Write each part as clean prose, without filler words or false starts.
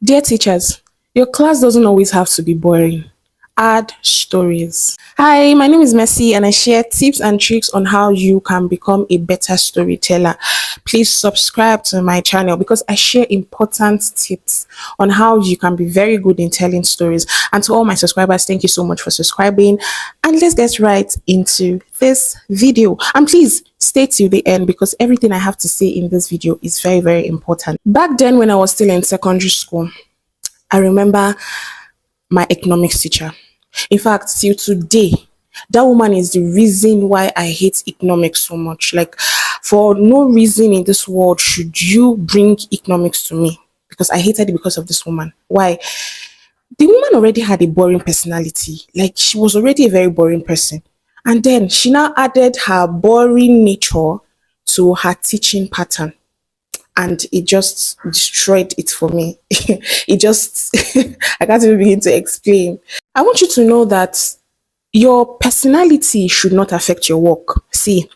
Dear teachers, your class doesn't always have to be boring. Add stories. Hi, my name is Messi and I share tips and tricks on how you can become a better storyteller. Please subscribe to my channel because I share important tips on how you can be very good in telling stories. And to all my subscribers, thank you so much for subscribing. And let's get right into this video. And please stay till the end because everything I have to say in this video is very, very important. Back then, when I was still in secondary school, I remember my economics teacher. In fact, till today, that woman is the reason why I hate economics so much. Like, for no reason in this world should you bring economics to me, because I hated it because of this woman. Why? The woman already had a boring personality. Like, she was already a very boring person. And then she now added her boring nature to her teaching pattern. And it just destroyed it for me. It just, I can't even begin to explain. I want you to know that your personality should not affect your work. See,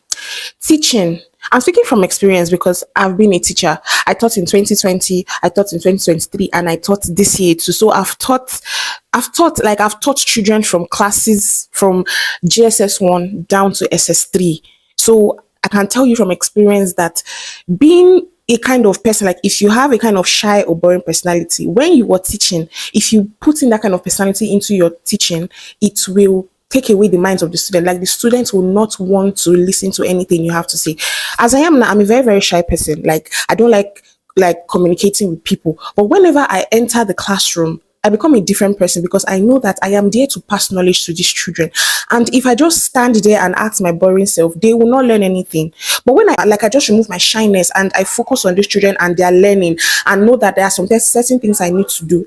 teaching, I'm speaking from experience because I've been a teacher. I taught in 2020, I taught in 2023, and I taught this year too. So I've taught children from classes from GSS1 down to SS3. So I can tell you from experience that being a kind of person, like if you have a kind of shy or boring personality, when you are teaching, if you put in that kind of personality into your teaching, it will take away the minds of the student. Like the students will not want to listen to anything you have to say. As I am now, I'm a very, very shy person. Like I don't like communicating with people. But whenever I enter the classroom, I become a different person because I know that I am there to pass knowledge to these children. And if I just stand there and act my boring self, they will not learn anything. But when I just remove my shyness and I focus on these children and they are learning and know that there are certain things I need to do,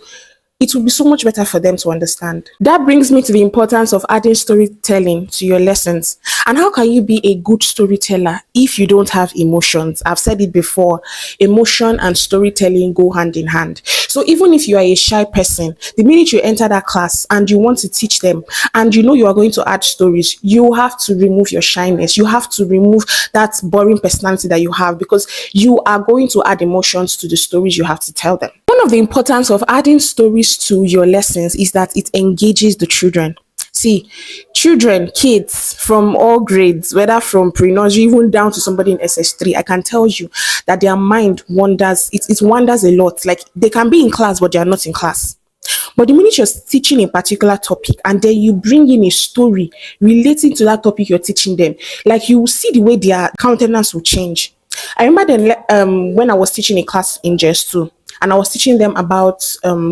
it will be so much better for them to understand. That brings me to the importance of adding storytelling to your lessons. And how can you be a good storyteller if you don't have emotions? I've said it before, emotion and storytelling go hand in hand. So even if you are a shy person, the minute you enter that class and you want to teach them and you know you are going to add stories, you have to remove your shyness. You have to remove that boring personality that you have because you are going to add emotions to the stories you have to tell them. One of the importance of adding stories to your lessons is that it engages the children. See, children, kids from all grades, whether from pre-nursery even down to somebody in SS3, I can tell you that their mind wanders. It wanders a lot. Like they can be in class, but they are not in class. But the minute you're teaching a particular topic and then you bring in a story relating to that topic you're teaching them, like you will see the way their countenance will change. I remember then when I was teaching a class in JS2 and I was teaching them about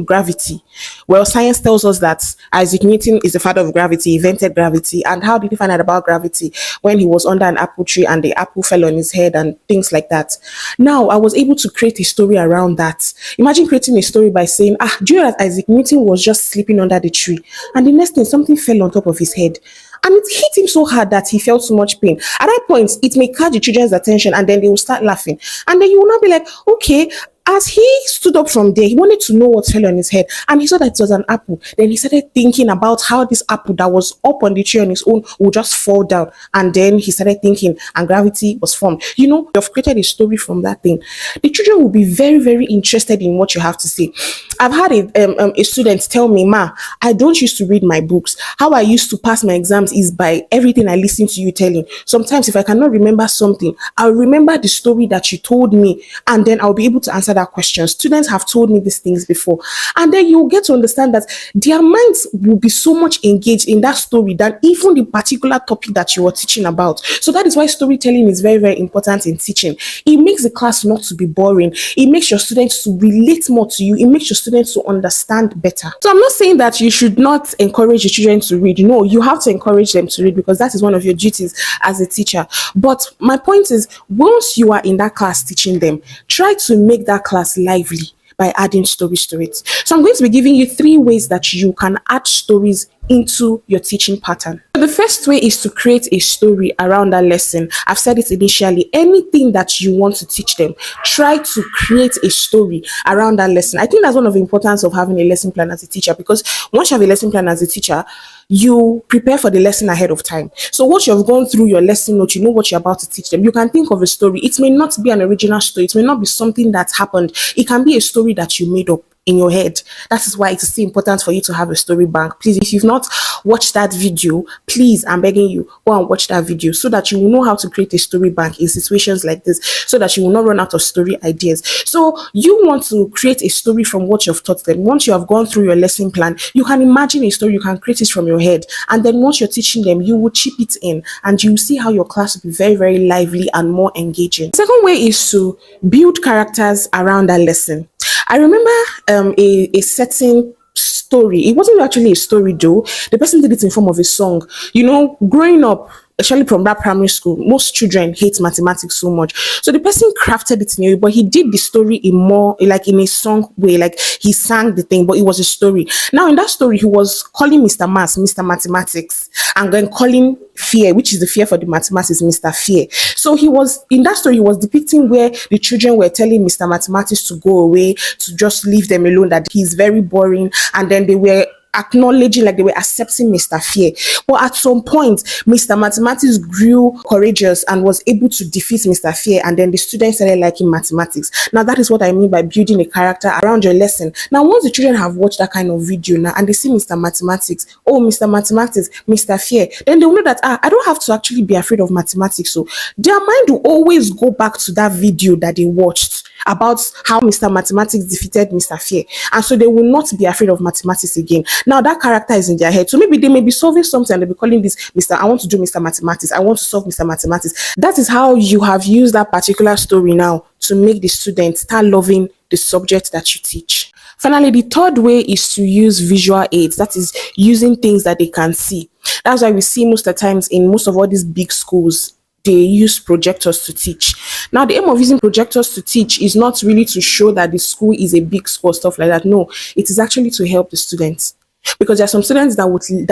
gravity. Well, science tells us that Isaac Newton is the father of gravity, invented gravity. And how did he find out about gravity? When he was under an apple tree and the apple fell on his head and things like that. Now, I was able to create a story around that. Imagine creating a story by saying, do you know that Isaac Newton was just sleeping under the tree? And the next thing, something fell on top of his head. And it hit him so hard that he felt so much pain. At that point, it may catch the children's attention and then they will start laughing. And then you will not be like, okay, as he stood up from there, he wanted to know what fell on his head. And he saw that it was an apple. Then he started thinking about how this apple that was up on the tree on its own would just fall down. And then he started thinking and gravity was formed. You know, you've created a story from that thing. The children will be very, very interested in what you have to say. I've had a student tell me, Ma, I don't used to read my books. How I used to pass my exams is by everything I listen to you telling. Sometimes if I cannot remember something, I'll remember the story that you told me and then I'll be able to answer that question. Students have told me these things before. And then you'll get to understand that their minds will be so much engaged in that story than even the particular topic that you are teaching about. So that is why storytelling is very, very important in teaching. It makes the class not to be boring. It makes your students to relate more to you. It makes your students to understand better. So I'm not saying that you should not encourage your children to read. No, you have to encourage them to read because that is one of your duties as a teacher. But my point is, once you are in that class teaching them, try to make that class lively by adding stories to it. So I'm going to be giving you 3 ways that you can add stories into your teaching pattern. The first way is to create a story around that lesson. I've said it initially, anything that you want to teach them, try to create a story around that lesson. I think that's one of the importance of having a lesson plan as a teacher, because once you have a lesson plan as a teacher, you prepare for the lesson ahead of time. So once you have gone through your lesson note, you know what you're about to teach them. You can think of a story. It may not be an original story. It may not be something that happened. It can be a story that you made up. in your head. That is why it is still important for you to have a story bank. Please, if you've not watched that video, please, I'm begging you, go and watch that video so that you will know how to create a story bank in situations like this, so that you will not run out of story ideas. So you want to create a story from what you've taught them. Once you have gone through your lesson plan, you can imagine a story, you can create it from your head. And then once you're teaching them, you will chip it in and you see how your class will be very, very lively and more engaging. The second way is to build characters around that lesson. I remember a certain story. It wasn't actually a story though. The person did it in form of a song. You know, growing up, especially from that primary school, most children hate mathematics so much. So the person crafted it in a way, but he did the story in more like in a song way, like he sang the thing, but it was a story. Now in that story, he was calling Mr. Maths, Mr. Mathematics, and then calling Fear, which is the fear for the mathematics, Mr. Fear. So he was in that story, he was depicting where the children were telling Mr. Mathematics to go away, to just leave them alone, that he's very boring, and then they were acknowledging, like they were accepting Mr. Fear. But at some point, Mr. Mathematics grew courageous and was able to defeat Mr. Fear, and then the students started liking mathematics. Now that is what I mean by building a character around your lesson. Now once the children have watched that kind of video now and they see Mr. Mathematics, oh Mr. Mathematics, Mr. Fear, then they will know that I don't have to actually be afraid of mathematics. So their mind will always go back to that video that they watched about how Mr. Mathematics defeated Mr. Fear, and so they will not be afraid of mathematics again. Now that character is in their head, so maybe they may be solving something and they'll be calling this Mr. I want to do Mr. Mathematics, I want to solve Mr. Mathematics. That is how you have used that particular story now to make the students start loving the subject that you teach. Finally, the third way is to use visual aids, that is using things that they can see. That's why we see most of the times in most of all these big schools, they use projectors to teach. Now, the aim of using projectors to teach is not really to show that the school is a big school, stuff like that. No, it is actually to help the students. Because there are some students that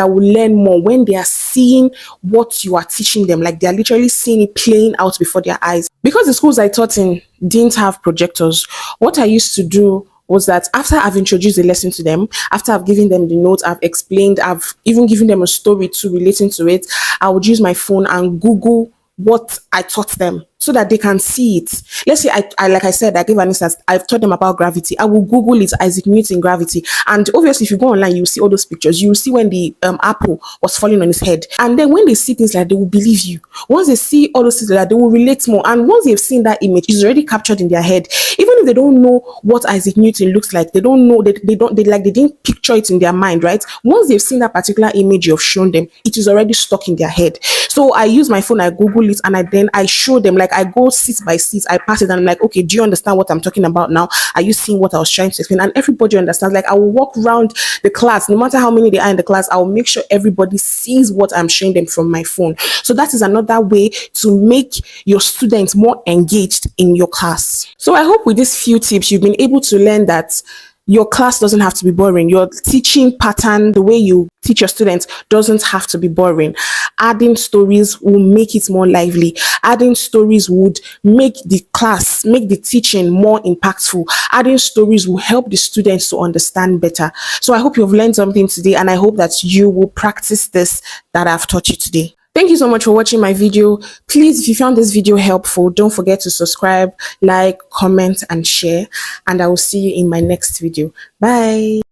will learn more when they are seeing what you are teaching them, like they are literally seeing it playing out before their eyes. Because the schools I taught in didn't have projectors, what I used to do was that after I've introduced the lesson to them, after I've given them the notes, I've explained, I've even given them a story to relating to it, I would use my phone and Google what I taught them so that they can see it. Let's say I like I said, I gave an instance, I've taught them about gravity. I will Google it, Isaac Newton gravity. And obviously, if you go online, you will see all those pictures. You will see when the apple was falling on his head. And then when they see things like that, they will believe you. Once they see all those things like that, they will relate more. And once they've seen that image, it's already captured in their head. Even if they don't know what Isaac Newton looks like, they don't know, they didn't picture it in their mind, right? Once they've seen that particular image you've shown them, it is already stuck in their head. So I use my phone, I Google it, and I show them, like I go seat by seat, I pass it, and I'm like, okay, do you understand what I'm talking about now? Are you seeing what I was trying to explain? And everybody understands. Like I will walk around the class, no matter how many they are in the class, I will make sure everybody sees what I'm showing them from my phone. So that is another way to make your students more engaged in your class. So I hope with these few tips, you've been able to learn that your class doesn't have to be boring. Your teaching pattern, the way you teach your students, doesn't have to be boring. Adding stories will make it more lively. Adding stories would make the class, make the teaching more impactful. Adding stories will help the students to understand better. So I hope you've learned something today, and I hope that you will practice this that I've taught you today. Thank you so much for watching my video. Please, if you found this video helpful, don't forget to subscribe, like, comment, and share. And I will see you in my next video. Bye.